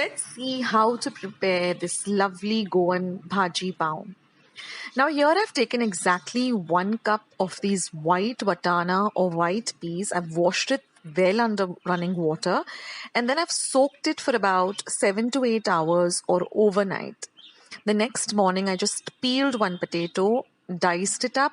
let's see how to prepare this lovely Goan Bhaji Pao. Now here I've taken exactly 1 cup of these white watana or white peas. I've washed it well under running water and then I've soaked it for about 7 to 8 hours or overnight. The next morning I just peeled 1 potato, diced it up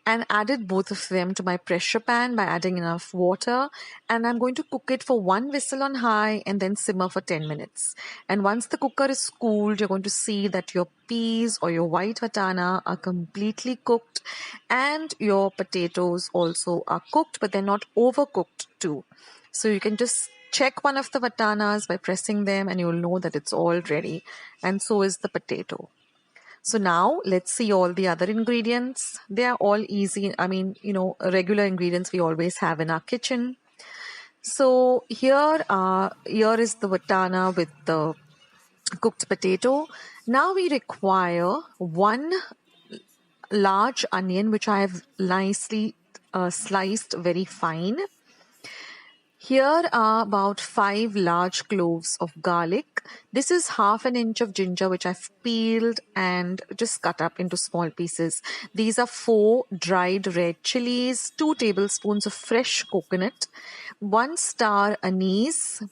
and added both of them to my pressure pan by adding enough water, and I'm going to cook it for 1 whistle on high and then simmer for 10 minutes. And once the cooker is cooled, you're going to see that your peas or your white watana are completely cooked and your potatoes also are cooked, but they're not overcooked too. So you can just check one of the watanas by pressing them and you'll know that it's all ready, and so is the potato. So now let's see all the other ingredients. They are all easy. Regular ingredients we always have in our kitchen. So here is the watana with the cooked potato. Now we require 1 large onion, which I have nicely sliced very fine. Here are about 5 large cloves of garlic. This is half an inch of ginger, which I've peeled and just cut up into small pieces. These are 4 dried red chilies, 2 tablespoons of fresh coconut, 1 star anise,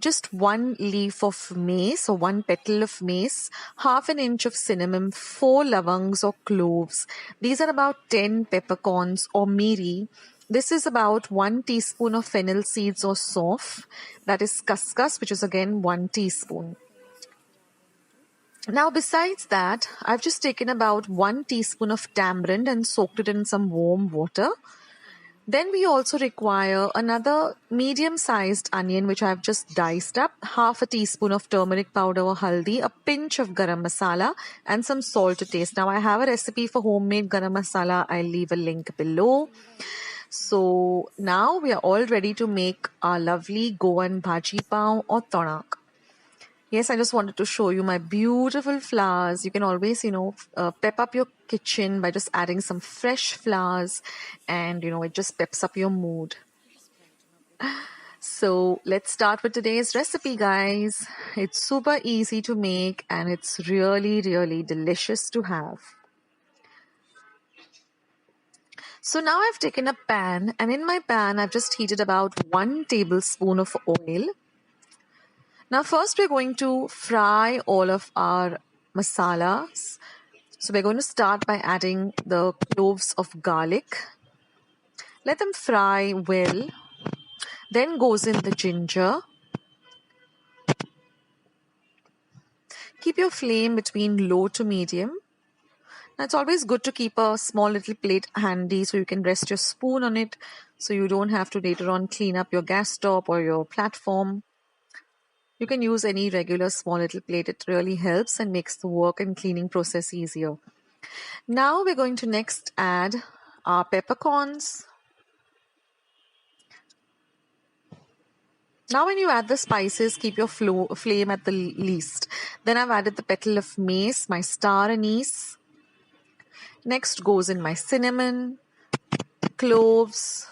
just 1 leaf of mace or 1 petal of mace, half an inch of cinnamon, 4 lavangs or cloves. These are about 10 peppercorns or miri. This is about 1 teaspoon of fennel seeds or sauf. That is kaskas, which is again 1 teaspoon. Now besides that, I've just taken about 1 teaspoon of tamarind and soaked it in some warm water. Then we also require another medium-sized onion, which I've just diced up, half a teaspoon of turmeric powder or haldi, a pinch of garam masala, and some salt to taste. Now I have a recipe for homemade garam masala. I'll leave a link below. So now we are all ready to make our lovely Goan Bhaji Pao or tonak. Yes, I just wanted to show you my beautiful flowers. You can always, pep up your kitchen by just adding some fresh flowers and, it just peps up your mood. So let's start with today's recipe, guys. It's super easy to make and it's really, really delicious to have. So now I've taken a pan and in my pan I've just heated about 1 tablespoon of oil. Now first we're going to fry all of our masalas. So we're going to start by adding the cloves of garlic. Let them fry well. Then goes in the ginger. Keep your flame between low to medium. Now it's always good to keep a small little plate handy so you can rest your spoon on it so you don't have to later on clean up your gas stove or your platform. You can use any regular small little plate. It really helps and makes the work and cleaning process easier. Now we're going to next add our peppercorns. Now when you add the spices, keep your flame at the least. Then I've added the petal of mace, my star anise. Next goes in my cinnamon, cloves.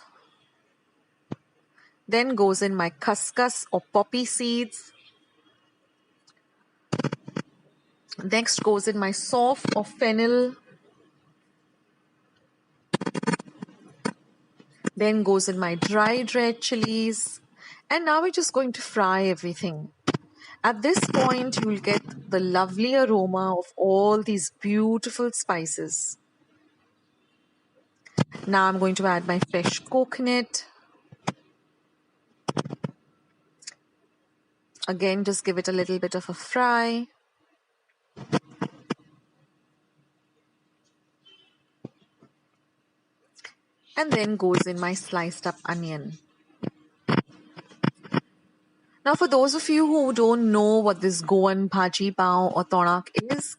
Then goes in my kaskas or poppy seeds. Next goes in my sauf or fennel. Then goes in my dried red chilies. And now we're just going to fry everything. At this point, you will get the lovely aroma of all these beautiful spices. Now I'm going to add my fresh coconut. Again, just give it a little bit of a fry. And then goes in my sliced up onion. Now for those of you who don't know what this Goan Bhaji Pao or tonak is,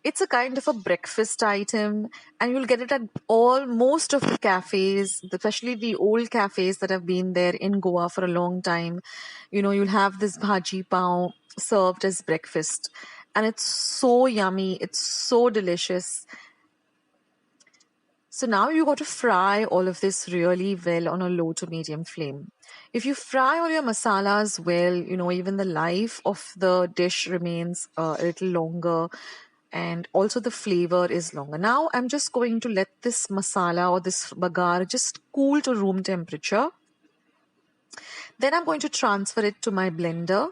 it's a kind of a breakfast item and you'll get it at most of the cafes, especially the old cafes that have been there in Goa for a long time. You'll have this Bhaji Pao served as breakfast and it's so yummy. It's so delicious. So now you got to fry all of this really well on a low to medium flame. If you fry all your masalas well, even the life of the dish remains a little longer, and also the flavor is longer. Now I'm just going to let this masala or this bagar just cool to room temperature. Then I'm going to transfer it to my blender.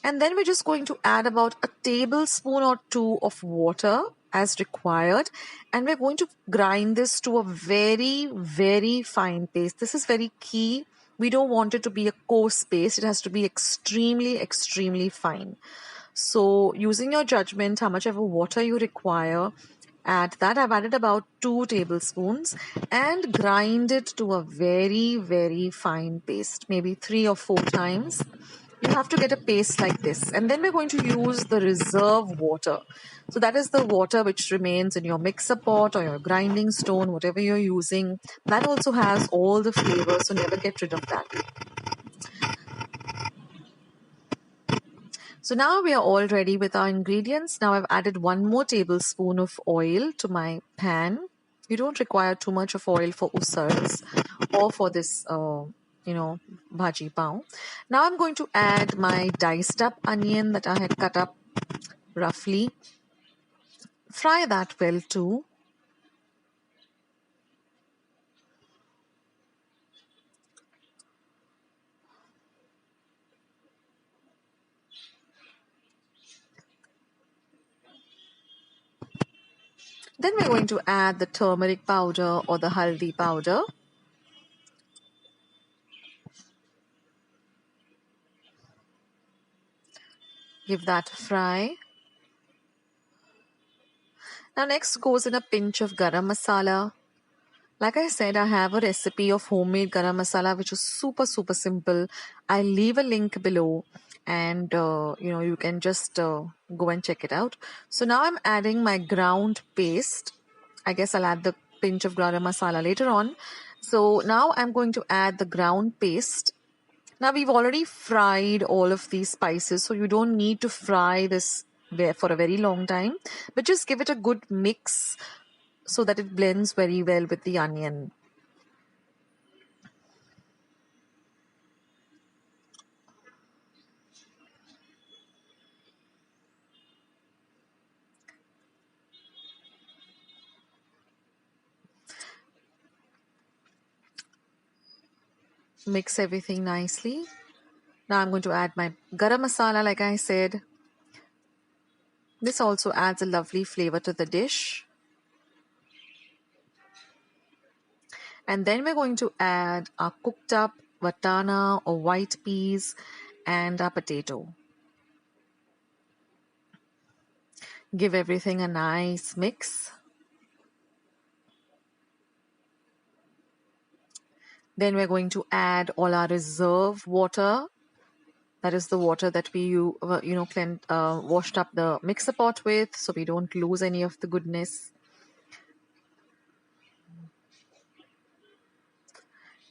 And then we're just going to add about a tablespoon or two of water as required. And we're going to grind this to a very, very fine paste. This is very key. We don't want it to be a coarse paste. It has to be extremely, extremely fine. So using your judgment, how much ever water you require, add that. I've added about 2 tablespoons and grind it to a very, very fine paste, maybe 3 or 4 times. You have to get a paste like this. And then we're going to use the reserve water. So that is the water which remains in your mixer pot or your grinding stone, whatever you're using. That also has all the flavors, so never get rid of that. So now we are all ready with our ingredients. Now I've added 1 more tablespoon of oil to my pan. You don't require too much of oil for usars or for this, bhaji pav. Now I'm going to add my diced up onion that I had cut up roughly. Fry that well too. Then we're going to add the turmeric powder or the haldi powder. Give that a fry. Now next goes in a pinch of garam masala. Like I said, I have a recipe of homemade garam masala which is super, super simple. I'll leave a link below and you can just go and check it out. So now I'm adding my ground paste. I guess I'll add the pinch of garam masala later on. So now I'm going to add the ground paste. Now we've already fried all of these spices, so you don't need to fry this for a very long time, but just give it a good mix so that it blends very well with the onion. Mix everything nicely. Now I'm going to add my garam masala, like I said. This also adds a lovely flavor to the dish. And then we're going to add our cooked up vatana or white peas and our potato. Give everything a nice mix. Then we're going to add all our reserve water. That is the water that we washed up the mixer pot with, so we don't lose any of the goodness.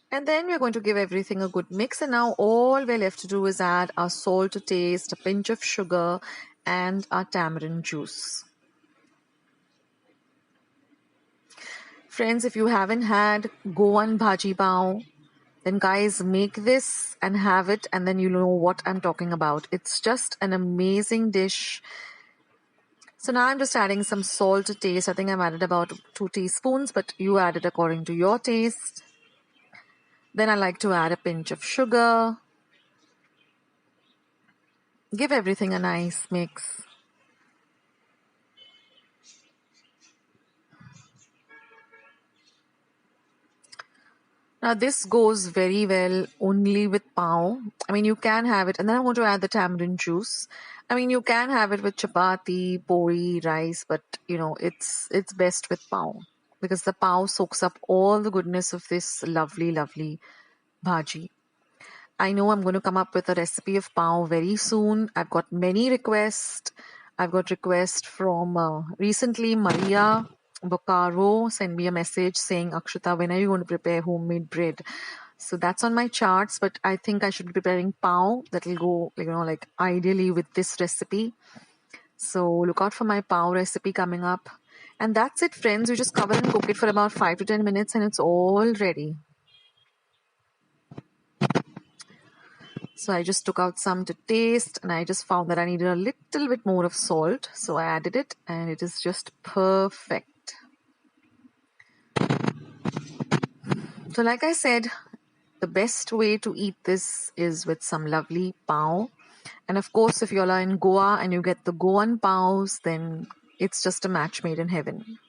And then we're going to give everything a good mix. And now all we're left to do is add our salt to taste, a pinch of sugar, and our tamarind juice. Friends, if you haven't had Goan bhaji pav, then guys, make this and have it, and then you know what I'm talking about. It's just an amazing dish. So now I'm just adding some salt to taste. I think I've added about 2 teaspoons, but you add it according to your taste. Then I like to add a pinch of sugar. Give everything a nice mix. Now this goes very well only with pav. I mean, you can have it, and then I want to add the tamarind juice. I mean, you can have it with chapati, pori, rice, but it's best with pav because the pav soaks up all the goodness of this lovely, lovely bhaji. I know I'm going to come up with a recipe of pav very soon. I've got many requests. I've got requests from recently Maria Bocaro sent me a message saying, Akshata, when are you going to prepare homemade bread? So that's on my charts, but I think I should be preparing pav that will go, ideally with this recipe. So look out for my pav recipe coming up. And that's it, friends. You just cover and cook it for about 5 to 10 minutes and it's all ready. So I just took out some to taste and I just found that I needed a little bit more of salt. So I added it and it is just perfect. So like I said, the best way to eat this is with some lovely pav. And of course, if you're in Goa and you get the Goan pavs, then it's just a match made in heaven.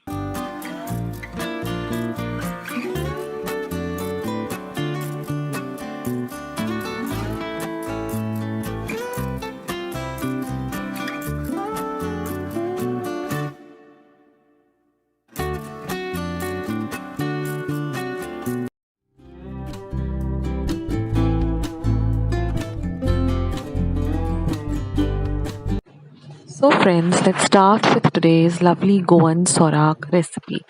So friends, let's start with today's lovely Goan Sorak recipe.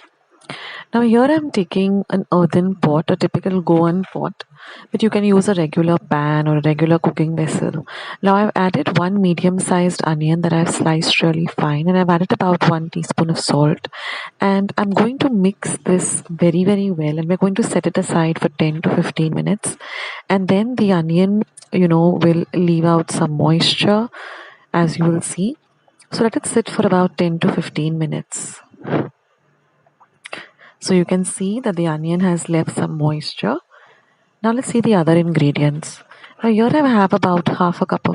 Now here I'm taking an earthen pot, a typical Goan pot, but you can use a regular pan or a regular cooking vessel. Now I've added one medium-sized onion that I've sliced really fine, and I've added about 1 teaspoon of salt. And I'm going to mix this very, very well, and we're going to set it aside for 10 to 15 minutes. And then the onion, will leave out some moisture, as you will see. So let it sit for about 10 to 15 minutes. So you can see that the onion has left some moisture. Now let's see the other ingredients. Now here I have about 1 cup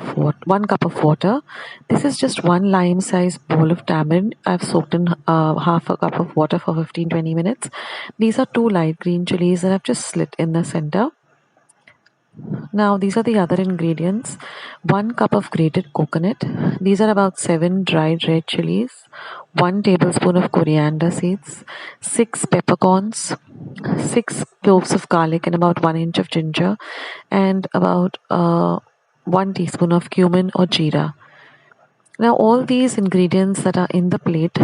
of water. This is just one lime sized bowl of tamarind. I've soaked in half a cup of water for 15-20 minutes. These are 2 light green chilies that I've just slit in the center. Now these are the other ingredients. 1 cup of grated coconut. These are about 7 dried red chilies. 1 tablespoon of coriander seeds. 6 peppercorns. 6 cloves of garlic and about 1 inch of ginger. And about 1 teaspoon of cumin or jeera. Now all these ingredients that are in the plate,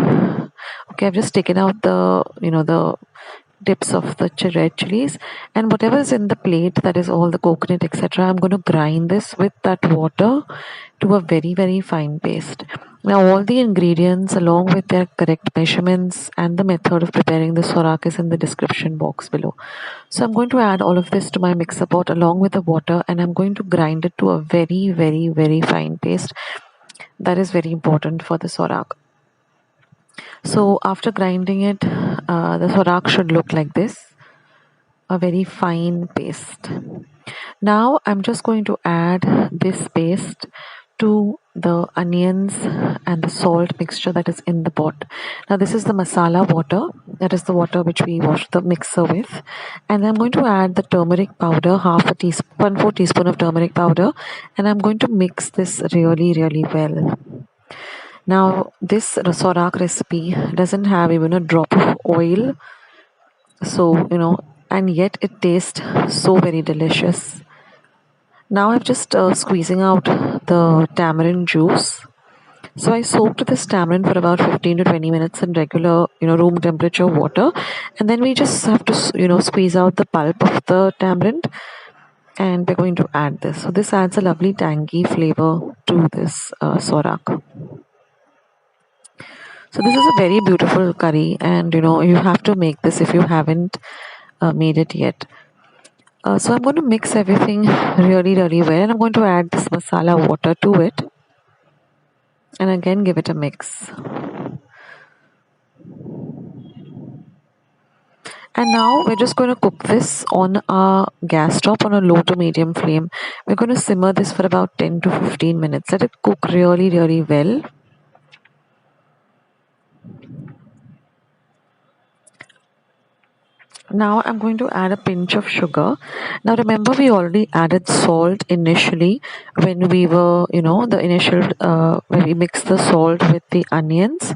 okay, I've just taken out the tips of the red chilies, and whatever is in the plate, that is all the coconut, etc. I'm going to grind this with that water to a very, very fine paste. Now all the ingredients along with their correct measurements and the method of preparing the sorak is in the description box below. So I'm going to add all of this to my mixer pot along with the water, and I'm going to grind it to a very, very, very fine paste. That is very important for the sorak. So after grinding it, the sorak should look like this, a very fine paste. Now I'm just going to add this paste to the onions and the salt mixture that is in the pot. Now this is the masala water, that is the water which we wash the mixer with, and I'm going to add the turmeric powder, 1/4 teaspoon of turmeric powder, and I'm going to mix this really, really well. Now this sorak recipe doesn't have even a drop of oil, so and yet it tastes so very delicious. Now I'm just squeezing out the tamarind juice. So I soaked this tamarind for about 15 to 20 minutes in regular room temperature water, and then we just have to squeeze out the pulp of the tamarind, and we're going to add this. So this adds a lovely tangy flavor to this sorak. So this is a very beautiful curry, and you have to make this if you haven't made it yet. So I'm going to mix everything really, really well, and I'm going to add this masala water to it, and again give it a mix. And now we're just going to cook this on our gas top on a low to medium flame. We're going to simmer this for about 10 to 15 minutes. Let it cook really, really well. Now I'm going to add a pinch of sugar. Now remember, we already added salt initially when we were, when we mixed the salt with the onions.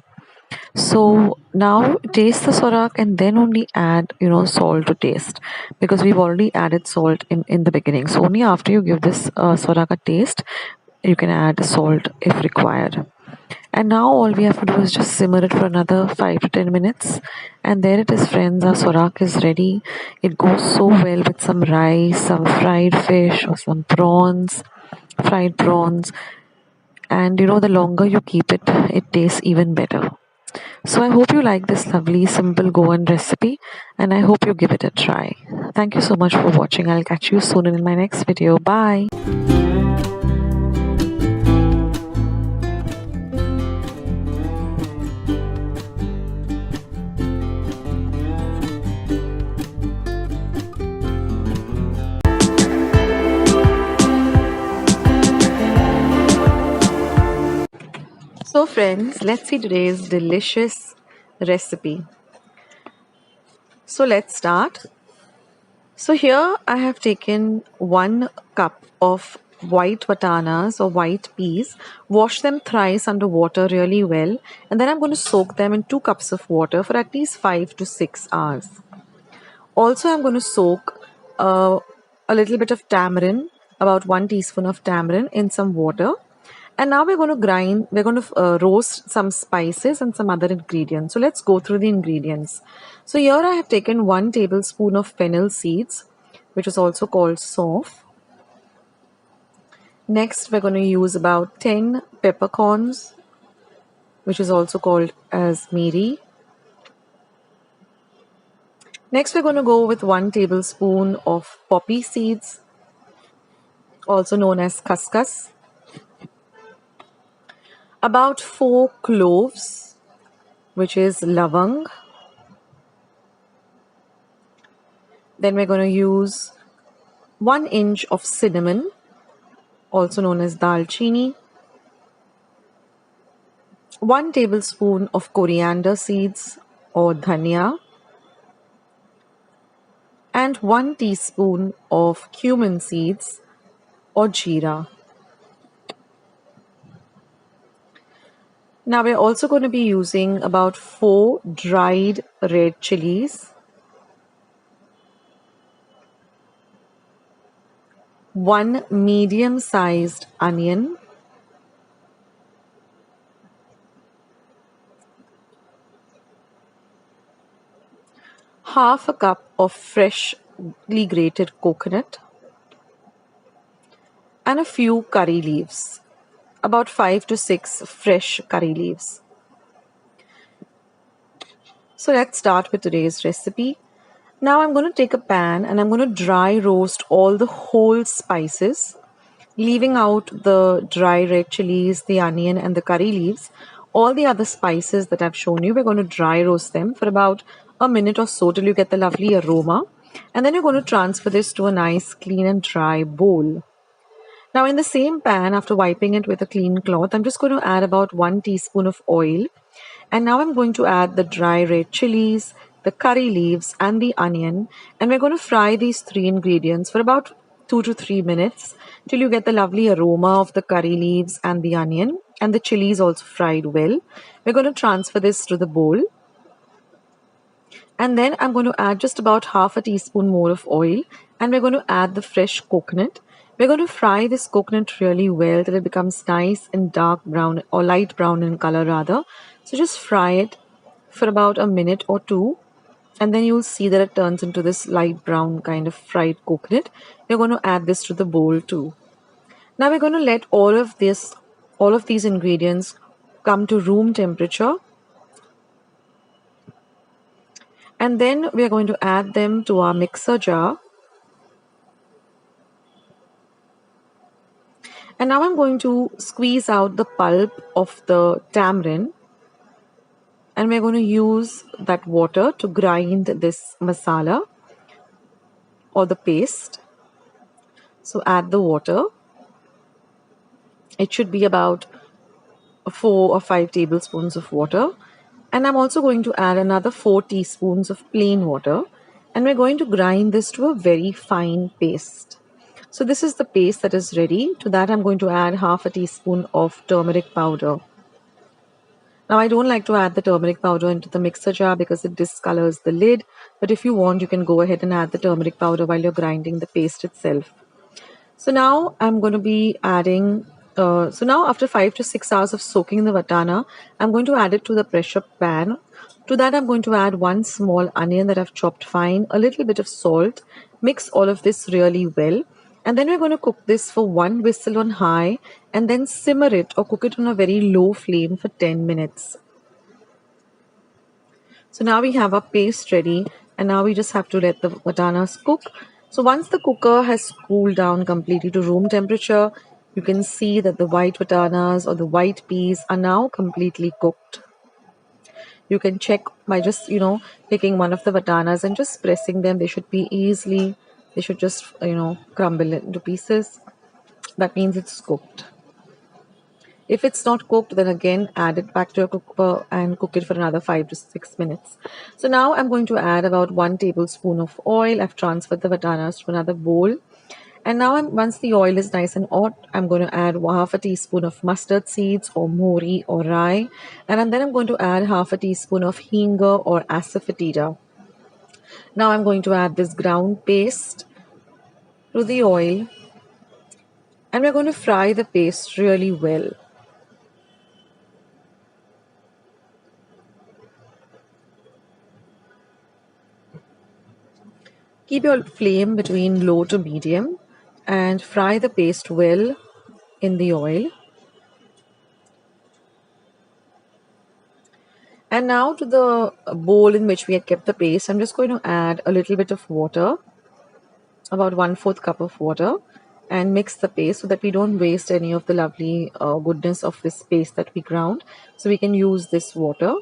So now taste the sorak and then only add, salt to taste, because we've already added salt in the beginning. So only after you give this sorak a taste, you can add salt if required. And now all we have to do is just simmer it for another 5 to 10 minutes. And there it is, friends. Our sorak is ready. It goes so well with some rice, some fried fish, or some prawns, fried prawns. And the longer you keep it, it tastes even better. So I hope you like this lovely simple Goan recipe and I hope you give it a try. Thank you so much for watching. I'll catch you soon in my next video. Bye. So friends, let's see today's delicious recipe. So let's start. So here I have taken 1 cup of white vatanas or white peas, wash them thrice under water really well, and then I'm going to soak them in 2 cups of water for at least 5 to 6 hours. Also, I'm going to soak a little bit of tamarind, about 1 teaspoon of tamarind in some water. And now we're going to roast some spices and some other ingredients. So let's go through the ingredients. So here I have taken 1 tablespoon of fennel seeds, which is also called sauf. Next, we're going to use about 10 peppercorns, which is also called as mori. Next, we're going to go with 1 tablespoon of poppy seeds, also known as khaskhas. About 4 cloves, which is lavang. Then we're going to use 1 inch of cinnamon, also known as dalchini. 1 tablespoon of coriander seeds or dhania. And 1 teaspoon of cumin seeds or jeera. Now we're also going to be using about 4 dried red chilies, 1 medium-sized onion, half a cup of freshly grated coconut, and a few curry leaves, about 5 to 6 fresh curry leaves. So let's start with today's recipe. Now I'm going to take a pan and I'm going to dry roast all the whole spices, leaving out the dry red chilies, the onion and the curry leaves. All the other spices that I've shown you, we're going to dry roast them for about a minute or so till you get the lovely aroma. And then you're going to transfer this to a nice clean and dry bowl. Now in the same pan, after wiping it with a clean cloth, I'm just going to add about 1 teaspoon of oil. And now I'm going to add the dry red chilies, the curry leaves and the onion. And we're going to fry these 3 ingredients for about 2 to 3 minutes till you get the lovely aroma of the curry leaves and the onion and the chilies also fried well. We're going to transfer this to the bowl. And then I'm going to add just about half a teaspoon more of oil and we're going to add the fresh coconut. We're going to fry this coconut really well till it becomes nice and dark brown or light brown in color rather. So just fry it for about a minute or 2 and then you'll see that it turns into this light brown kind of fried coconut. We're going to add this to the bowl too. Now we're going to let all of these ingredients come to room temperature. And then we are going to add them to our mixer jar. And now I'm going to squeeze out the pulp of the tamarind. And we're going to use that water to grind this masala or the paste. So add the water. It should be about 4 or 5 tablespoons of water. And I'm also going to add another 4 teaspoons of plain water. And we're going to grind this to a very fine paste. So this is the paste that is ready. To that I'm going to add half a teaspoon of turmeric powder. Now I don't like to add the turmeric powder into the mixer jar because it discolors the lid. But if you want, you can go ahead and add the turmeric powder while you're grinding the paste itself. So now I'm going to be adding, so now after 5 to 6 hours of soaking the vatana, I'm going to add it to the pressure pan. To that I'm going to add 1 small onion that I've chopped fine, a little bit of salt, mix all of this really well. And then we're going to cook this for 1 whistle on high and then simmer it or cook it on a very low flame for 10 minutes. So now we have our paste ready, and now we just have to let the vatanas cook. So once the cooker has cooled down completely to room temperature, you can see that the white vatanas or the white peas are now completely cooked. You can check by just, taking one of the vatanas and just pressing them. They should be easily, they should just, crumble into pieces. That means it's cooked. If it's not cooked, then again add it back to your cooker and cook it for another 5 to 6 minutes. So now I'm going to add about 1 tablespoon of oil. I've transferred the bananas to another bowl. And now once the oil is nice and hot, I'm going to add half a teaspoon of mustard seeds or mori or rye. And then I'm going to add half a teaspoon of hinga or asafoetida. Now I'm going to add this ground paste to the oil. And we're going to fry the paste really well. Keep your flame between low to medium and fry the paste well in the oil. And now to the bowl in which we had kept the paste, I'm just going to add a little bit of water, about 1/4 cup of water, and mix the paste so that we don't waste any of the lovely goodness of this paste that we ground. So we can use this water.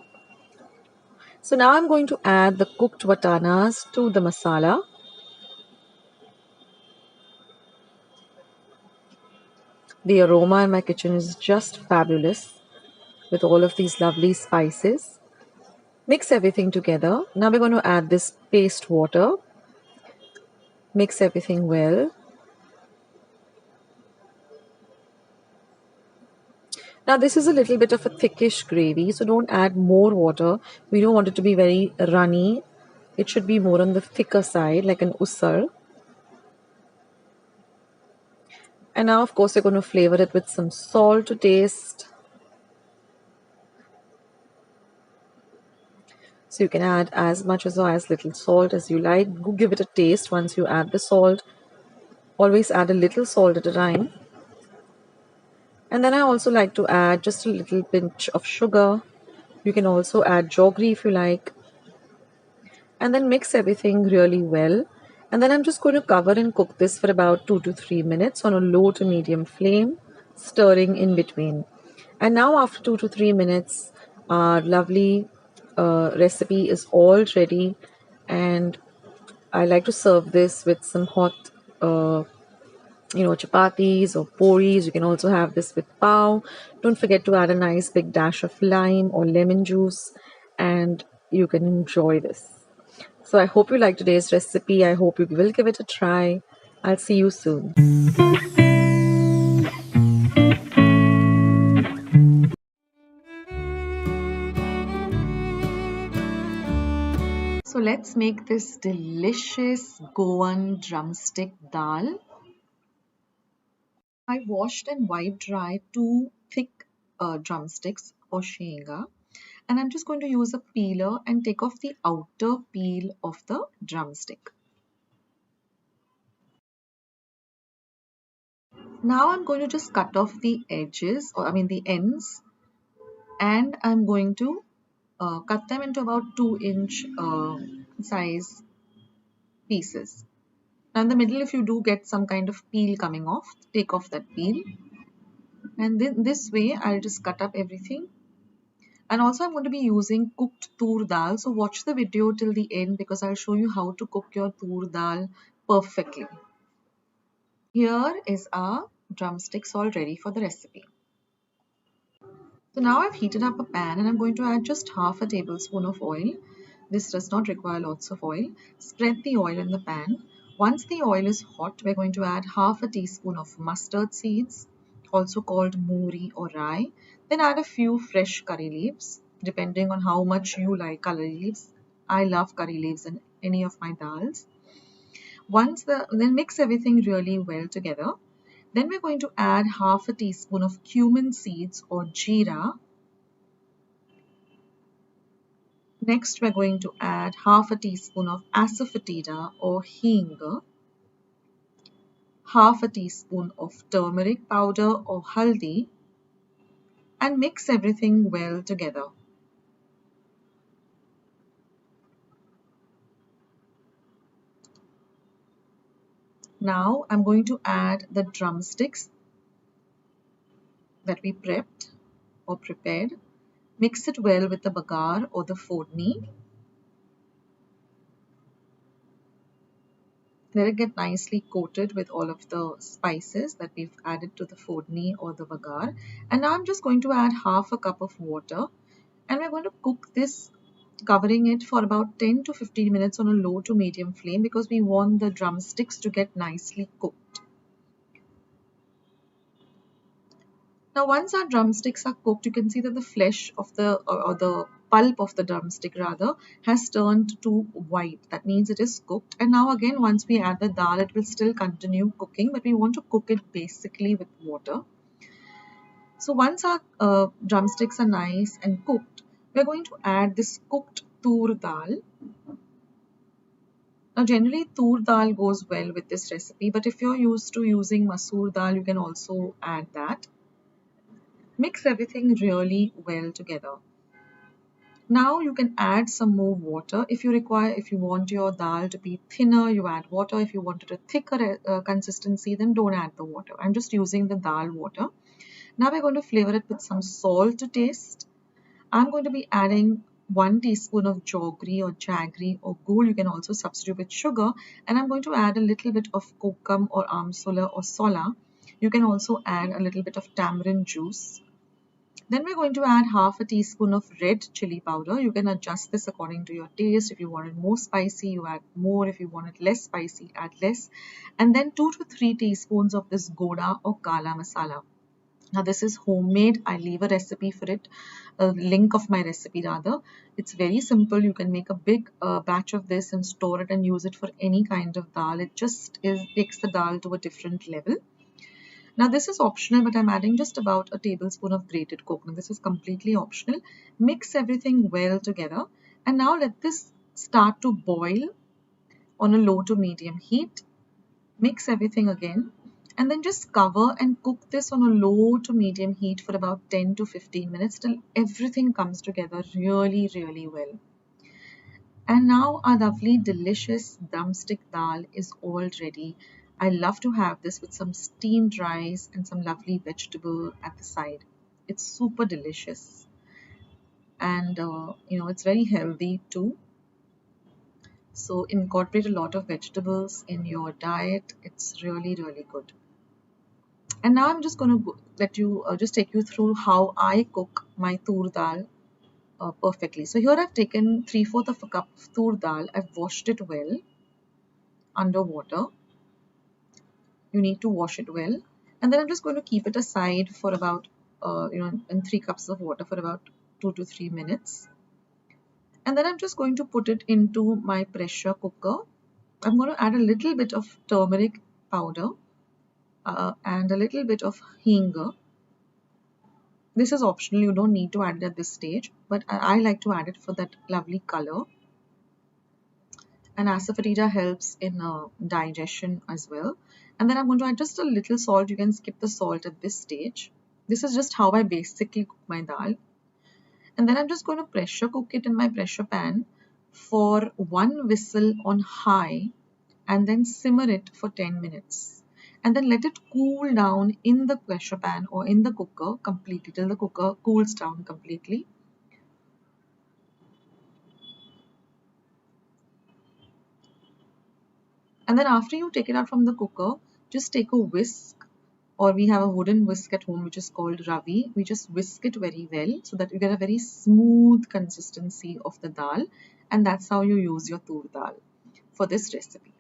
So now I'm going to add the cooked vatanas to the masala. The aroma in my kitchen is just fabulous with all of these lovely spices. Mix everything together. Now we're going to add this paste water. Mix everything well. Now this is a little bit of a thickish gravy, so don't add more water. We don't want it to be very runny. It should be more on the thicker side, like an usar. And now, of course, we're going to flavor it with some salt to taste. So you can add as much or as little salt as you like. Give it a taste once you add the salt. Always add a little salt at a time. And then I also like to add just a little pinch of sugar. You can also add jaggery if you like. And then mix everything really well. And then I'm just going to cover and cook this for about 2 to 3 minutes on a low to medium flame, stirring in between. And now after 2 to 3 minutes, our lovely recipe is all ready. And I like to serve this with some hot chapatis or puris. You can also have this with pav. Don't forget to add a nice big dash of lime or lemon juice, and you can enjoy this. So I hope you like today's recipe. I hope you will give it a try. I'll see you soon. So let's make this delicious Goan drumstick dal. I washed and wiped dry 2 thick drumsticks or shenga, and I'm just going to use a peeler and take off the outer peel of the drumstick. Now I'm going to just cut off the edges, or the ends, and I'm going to cut them into about 2-inch size pieces. Now in the middle, if you do get some kind of peel coming off, take off that peel. And then this way, I'll just cut up everything. And also I'm going to be using cooked tur dal. So watch the video till the end because I'll show you how to cook your tur dal perfectly. Here is our drumsticks all ready for the recipe. So now I've heated up a pan and I'm going to add just half a tablespoon of oil. This does not require lots of oil. Spread the oil in the pan. Once the oil is hot, we're going to add half a teaspoon of mustard seeds, also called mori or rye. Then add a few fresh curry leaves, depending on how much you like curry leaves. I love curry leaves in any of my dals. Then mix everything really well together. Then we're going to add half a teaspoon of cumin seeds or jeera. Next, we're going to add half a teaspoon of asafoetida or hing, half a teaspoon of turmeric powder or haldi, and mix everything well together. Now I'm going to add the drumsticks that we prepped or prepared. Mix it well with the bagar or the fodni. Let it get nicely coated with all of the spices that we've added to the fodni or the bagar. And now I'm just going to add half a cup of water, and we're going to cook this, covering it for about 10 to 15 minutes on a low to medium flame because we want the drumsticks to get nicely cooked. Now once our drumsticks are cooked, you can see that the flesh of the pulp of the drumstick rather has turned to white. That means it is cooked. And now again, once we add the dal, it will still continue cooking, but we want to cook it basically with water. So once our drumsticks are nice and cooked, we're going to add this cooked tur dal. Now generally tur dal goes well with this recipe, but if you're used to using masoor dal, you can also add that. Mix everything really well together. Now you can add some more water if you require. If you want your dal to be thinner, you add water. If you want it a thicker consistency, then don't add the water. I'm just using the dal water. Now we're going to flavor it with some salt to taste. I'm going to be adding 1 teaspoon of jaggery or jaggery or gul. You can also substitute with sugar. And I'm going to add a little bit of kokum or amsula or sola. You can also add a little bit of tamarind juice. Then we're going to add half a teaspoon of red chili powder. You can adjust this according to your taste. If you want it more spicy, you add more. If you want it less spicy, add less. And then 2 to 3 teaspoons of this goda or kala masala. Now this is homemade. I leave a recipe for it, a link of my recipe rather. It's very simple. You can make a big batch of this and store it and use it for any kind of dal. It just takes the dal to a different level. Now this is optional, but I'm adding just about a tablespoon of grated coconut. This is completely optional. Mix everything well together, and now let this start to boil on a low to medium heat. Mix everything again, and then just cover and cook this on a low to medium heat for about 10 to 15 minutes till everything comes together really, really well. And now our lovely delicious drumstick dal is all ready. I love to have this with some steamed rice and some lovely vegetable at the side. It's super delicious, and it's very healthy too. So incorporate a lot of vegetables in your diet. It's really, really good. And now I'm just going to let you just take you through how I cook my tur dal perfectly. So here I've taken 3/4 of a cup of tur dal. I've washed it well under water. You need to wash it well, and then I'm just going to keep it aside for about in 3 cups of water for about 2 to 3 minutes. And then I'm just going to put it into my pressure cooker. I'm going to add a little bit of turmeric powder and a little bit of hing. This is optional, you don't need to add it at this stage, but I like to add it for that lovely color. And asafoetida helps in digestion as well. And then I'm going to add just a little salt. You can skip the salt at this stage. This is just how I basically cook my dal. And then I'm just going to pressure cook it in my pressure pan for 1 whistle on high, and then simmer it for 10 minutes. And then let it cool down in the pressure pan or in the cooker completely till the cooker cools down completely. And then after you take it out from the cooker, just take a whisk, or we have a wooden whisk at home which is called ravi. We just whisk it very well so that you get a very smooth consistency of the dal, and that's how you use your tur dal for this recipe.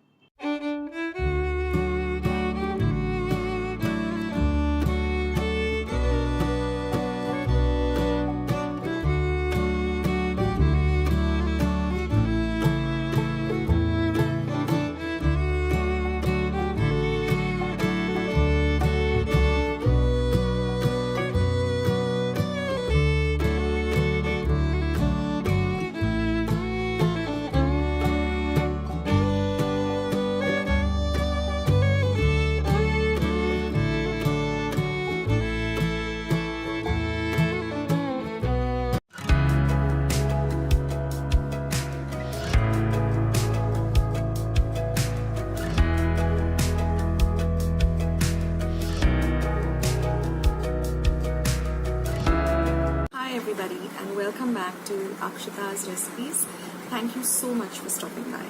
everybody, and welcome back to Akshata's Recipes. Thank you so much for stopping by.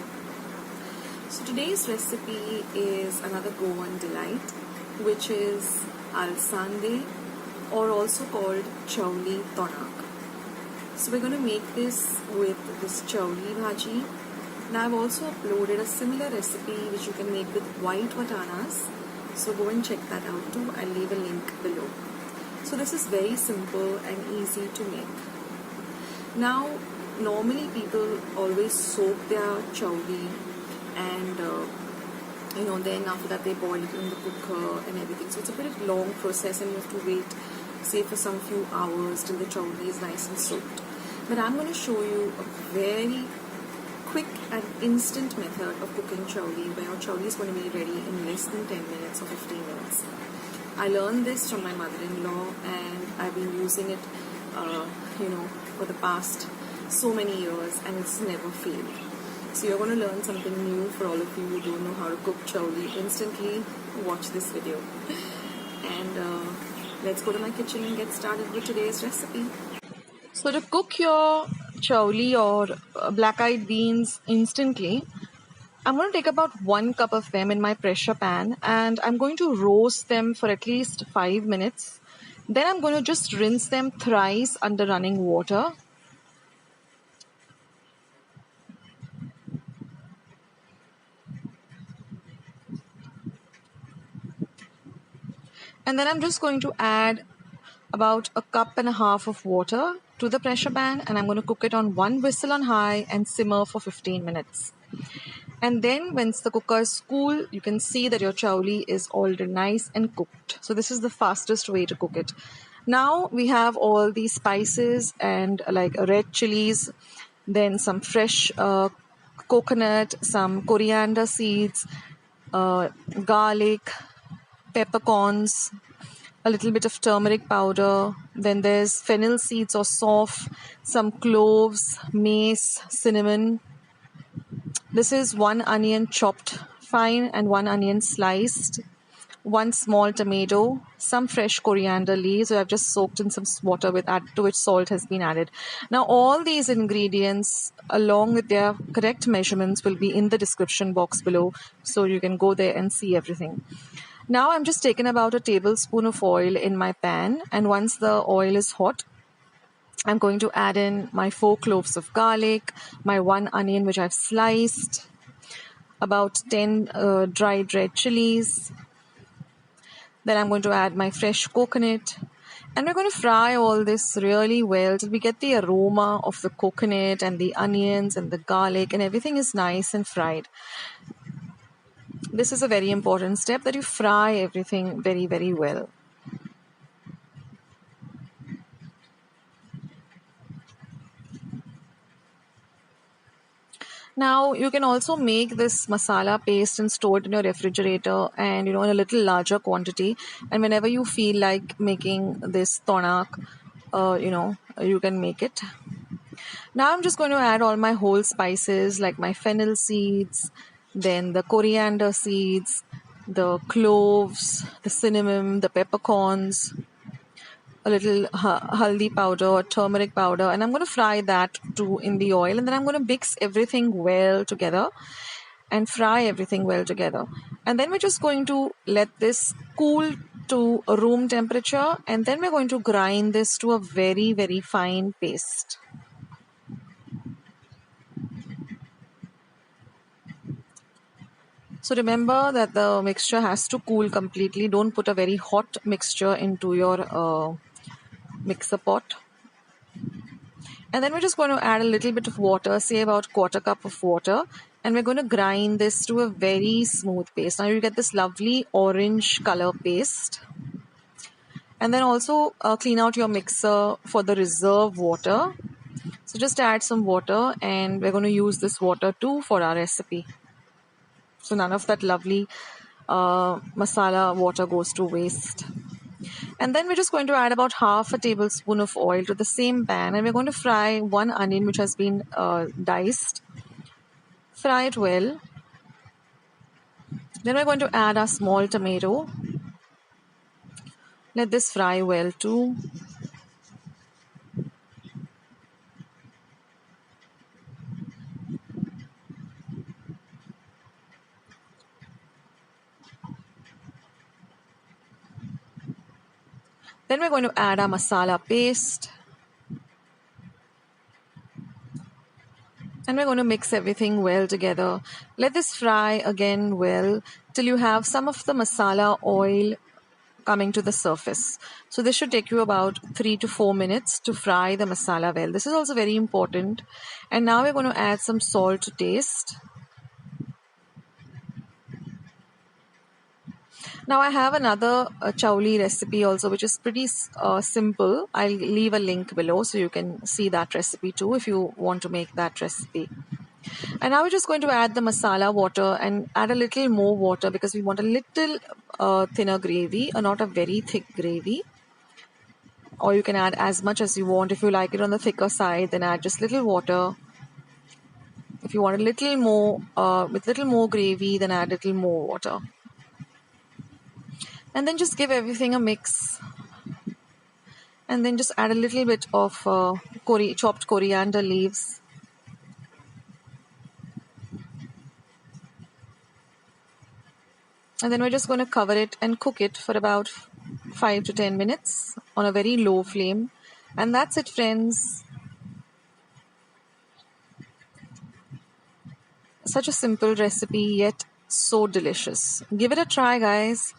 So today's recipe is another Goan delight, which is Alsande, or also called chawli tonak. So we're going to make this with this chawli bhaji. Now I've also uploaded a similar recipe which you can make with white vatanas. So go and check that out too. I'll leave a link below. So this is very simple and easy to make. Now, normally people always soak their chawli and then after that they boil it in the cooker and everything. So it's a pretty long process and you have to wait, say, for some few hours till the chawli is nice and soaked. But I'm going to show you a very quick and instant method of cooking chawli where your chawli is going to be ready in less than 10 minutes or 15 minutes. I learned this from my mother-in-law and I've been using it, for the past so many years, and it's never failed. So you're going to learn something new. For all of you who don't know how to cook chawli instantly, watch this video. And let's go to my kitchen and get started with today's recipe. So to cook your chawli or black-eyed beans instantly, I'm going to take about 1 cup of them in my pressure pan and I'm going to roast them for at least 5 minutes. Then I'm going to just rinse them thrice under running water. And then I'm just going to add about 1.5 cups of water to the pressure pan and I'm going to cook it on 1 whistle on high and simmer for 15 minutes. And then once the cooker is cool, you can see that your chawli is already nice and cooked. So this is the fastest way to cook it. Now we have all these spices and like red chilies, then some fresh coconut, some coriander seeds, garlic, peppercorns, a little bit of turmeric powder, then there's fennel seeds or sauf, some cloves, mace, cinnamon. This is 1 onion chopped fine and 1 onion sliced, 1 small tomato, some fresh coriander leaves. So I've just soaked in some water to which salt has been added. Now all these ingredients along with their correct measurements will be in the description box below, so you can go there and see everything. Now I'm just taking about a tablespoon of oil in my pan, and once the oil is hot, I'm going to add in my 4 cloves of garlic, my 1 onion which I've sliced, about 10 dried red chilies. Then I'm going to add my fresh coconut. And we're going to fry all this really well till we get the aroma of the coconut and the onions and the garlic and everything is nice and fried. This is a very important step, that you fry everything very, very well. Now you can also make this masala paste and store it in your refrigerator and in a little larger quantity, and whenever you feel like making this tonak, you can make it. Now I'm just going to add all my whole spices like my fennel seeds, then the coriander seeds, the cloves, the cinnamon, the peppercorns, a little haldi powder or turmeric powder, and I'm going to fry that too in the oil, and then I'm going to mix everything well together and fry everything well together. And then we're just going to let this cool to room temperature, and then we're going to grind this to a very, very fine paste. So remember that the mixture has to cool completely. Don't put a very hot mixture into your mixer pot. And then we're just going to add a little bit of water, say about 1/4 cup of water, and we're going to grind this to a very smooth paste. Now you get this lovely orange color paste. And then also clean out your mixer for the reserve water. So just add some water, and we're going to use this water too for our recipe. So none of that lovely masala water goes to waste. And then we're just going to add about 1/2 tablespoon of oil to the same pan, and we're going to fry 1 onion which has been diced. Fry it well. Then we're going to add our small tomato. Let this fry well too. Then we're going to add our masala paste. And we're going to mix everything well together. Let this fry again well till you have some of the masala oil coming to the surface. So this should take you about 3 to 4 minutes to fry the masala well. This is also very important. And now we're going to add some salt to taste. Now I have another chawli recipe also, which is pretty simple. I'll leave a link below so you can see that recipe too if you want to make that recipe. And now we're just going to add the masala water and add a little more water because we want a little thinner gravy, not a very thick gravy. Or you can add as much as you want. If you like it on the thicker side, then add just little water. If you want a little more, with little more gravy, then add a little more water. And then just give everything a mix. And then just add a little bit of chopped coriander leaves. And then we're just going to cover it and cook it for about 5 to 10 minutes on a very low flame. And that's it, friends. Such a simple recipe, yet so delicious. Give it a try, guys.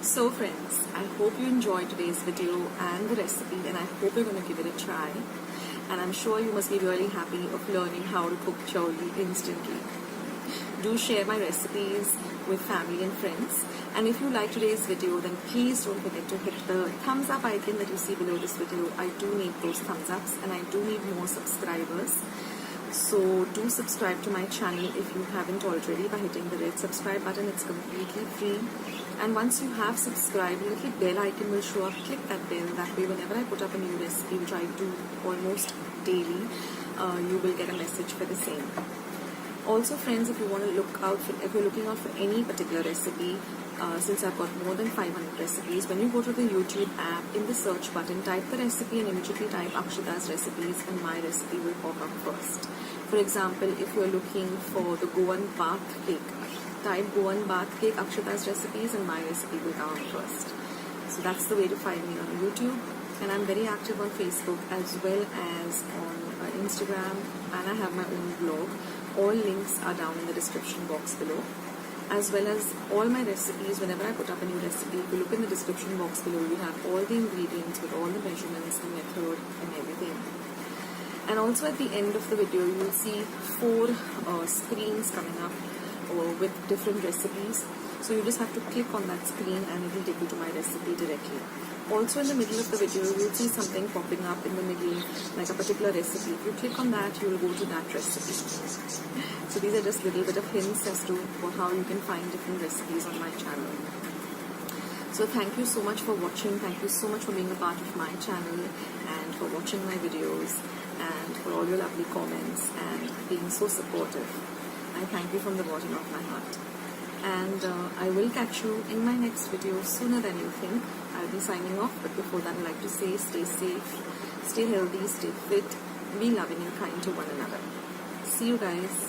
So friends, I hope you enjoyed today's video and the recipe, and I hope you're going to give it a try. And I'm sure you must be really happy of learning how to cook chawli instantly. Do share my recipes with family and friends. And if you like today's video, then please don't forget to hit the thumbs up icon that you see below this video. I do need those thumbs ups and I do need more subscribers. So do subscribe to my channel if you haven't already by hitting the red subscribe button. It's completely free. And once you have subscribed, a little bell icon will show up. Click that bell. That way, whenever I put up a new recipe, which I do almost daily, you will get a message for the same. Also, friends, if you want to if you're looking out for any particular recipe, since I've got more than 500 recipes, when you go to the YouTube app, in the search button, type the recipe and immediately type Akshata's recipes, and my recipe will pop up first. For example, if you're looking for the Goan bath cake, type Goan bath cake Akshata's recipes and my recipe will come up first. So that's the way to find me on YouTube. And I'm very active on Facebook as well as on Instagram, and I have my own blog. All links are down in the description box below, as well as all my recipes. Whenever I put up a new recipe, if you look in the description box below, you have all the ingredients with all the measurements, the method and everything. And also at the end of the video, you will see 4 screens coming up with different recipes. So you just have to click on that screen and it will take you to my recipe directly. Also in the middle of the video, you will see something popping up in the middle, like a particular recipe. If you click on that, you will go to that recipe. So these are just little bit of hints as to how you can find different recipes on my channel. So thank you so much for watching. Thank you so much for being a part of my channel and for watching my videos and for all your lovely comments and being so supportive. I thank you from the bottom of my heart. And I will catch you in my next video sooner than you think. I'll be signing off, but before that I'd like to say stay safe, stay healthy, stay fit, be loving and kind to one another. See you guys.